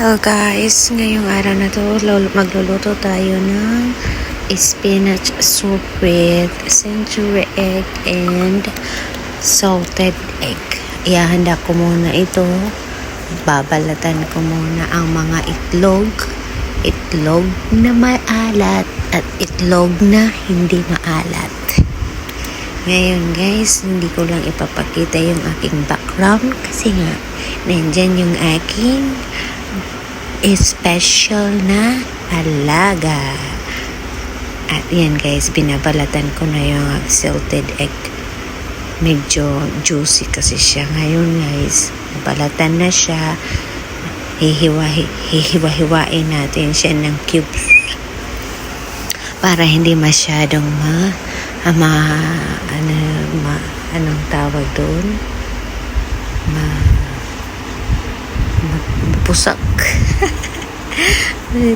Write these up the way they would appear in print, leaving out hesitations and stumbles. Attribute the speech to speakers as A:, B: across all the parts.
A: Hello guys, ngayong araw na to magluluto tayo ng spinach soup with century egg and salted egg. Ihahanda ko muna ito. Babalatan ko muna ang mga itlog na maalat at itlog na hindi maalat. Ngayon guys, hindi ko lang ipapakita yung aking background kasi nga nandyan yung aking special na alaga. At yan guys, binabalatan ko na yung salted egg. Medyo juicy kasi siya. Ngayon guys, nabalatan na siya. Hihiwa-hiwain natin siya ng cubes para hindi masyadong anong tawag doon? Mapusak.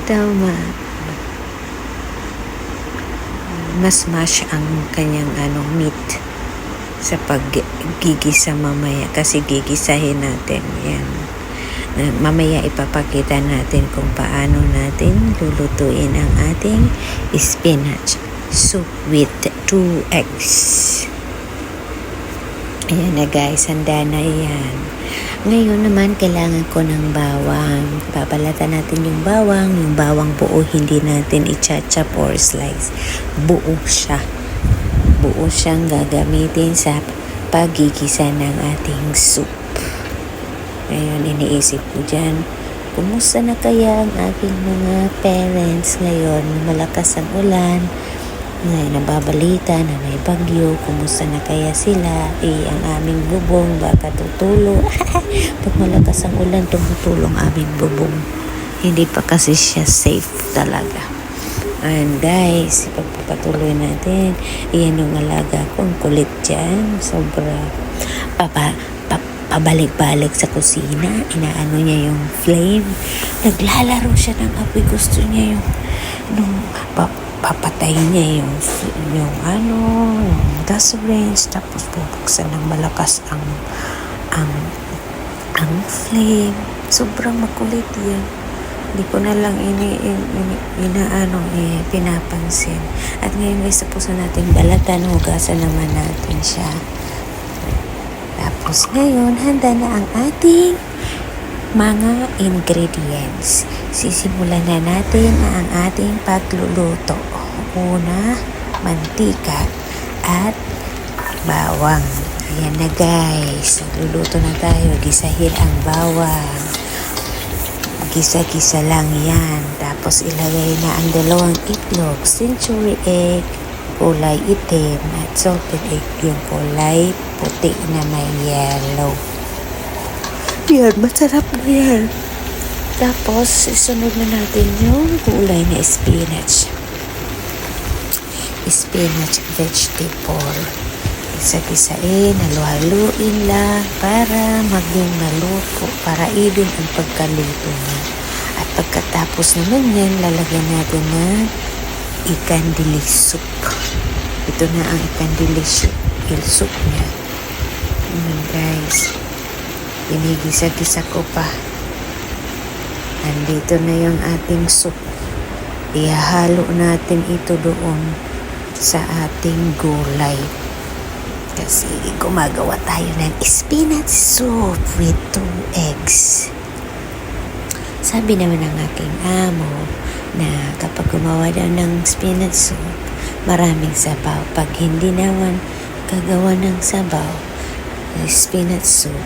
A: Tama. Mas mash ang kanyang meat sa paggigisa mamaya kasi gigisahin natin yan. Mamaya ipapakita natin kung paano natin lulutuin ang ating spinach soup with 2 eggs. Ayan na guys, handa na yan. Ngayon naman, kailangan ko ng bawang. Babalatan natin yung bawang buo, hindi natin i-chop or slice. Buo siya. Buo siyang gagamitin sa pagigisa ng ating soup. Ngayon, iniisip ko dyan, kumusta na kaya ang aking mga parents ngayon? Malakas ang ulan. Ngayon, nababalita na may bagyo. Kumusta na kaya sila? Ang aming bubong baka tutulo. Pag malakas ang ulan, tumutulong aming bubong. Hindi pa kasi siya safe talaga. And guys, ipagpapatuloy natin. Iyan yung alaga ko. Ang kulit dyan. Sobra. Pabalik-balik sa kusina. Inaano niya yung flame. Naglalaro siya ng apoy. Gusto niya yung papatayin niya yung gas range, tapos bubuksan ng malakas ang flame. Sobrang makulit yan. Hindi ko na lang pinapansin. At ngayon guys, tapos na natin balatan, hugasan naman natin siya. Tapos ngayon, handa na ang ating mga ingredients. Sisimulan na natin ang ating pagluluto. Una, mantika at bawang. Ayan na guys. Luluto na tayo. Gisahin ang bawang. Gisa-gisa lang yan. Tapos ilagay na ang 2 itlog. Century egg, kulay itim, at salted egg, yung kulay puti na may yellow. Yan, masarap na yan. Tapos, isunod na natin yung kulay na spinach. Spinach vegetable. Isa-gisain, halu-haluin lang para maging maluto, para even ang pagkaluto niya. At pagkatapos naman yan, lalagyan natin ng ikan dilis soup. Ito na ang ikan dilis soup niya. Guys, inigisa-gisa ko pa. Andito na yung ating soup. Ihahalo natin ito doon sa ating gulay. Kasi gumagawa tayo ng spinach soup with 2 eggs. Sabi naman ng aking amo na kapag gumawa daw ng spinach soup, maraming sabaw. Pag hindi naman gagawa ng sabaw, spinach soup,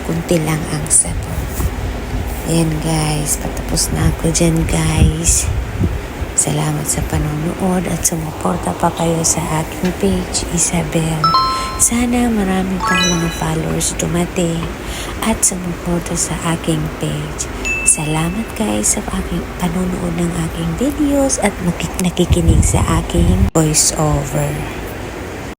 A: kunti lang ang sabaw. Ayan guys, patapos na ako dyan guys. Salamat sa panonood at sumuporta pa kayo sa aking page, Isabel. Sana marami pang mga followers dumating at sumuporta sa aking page. Salamat guys sa aking panonood ng aking videos at nakikinig sa aking voice over.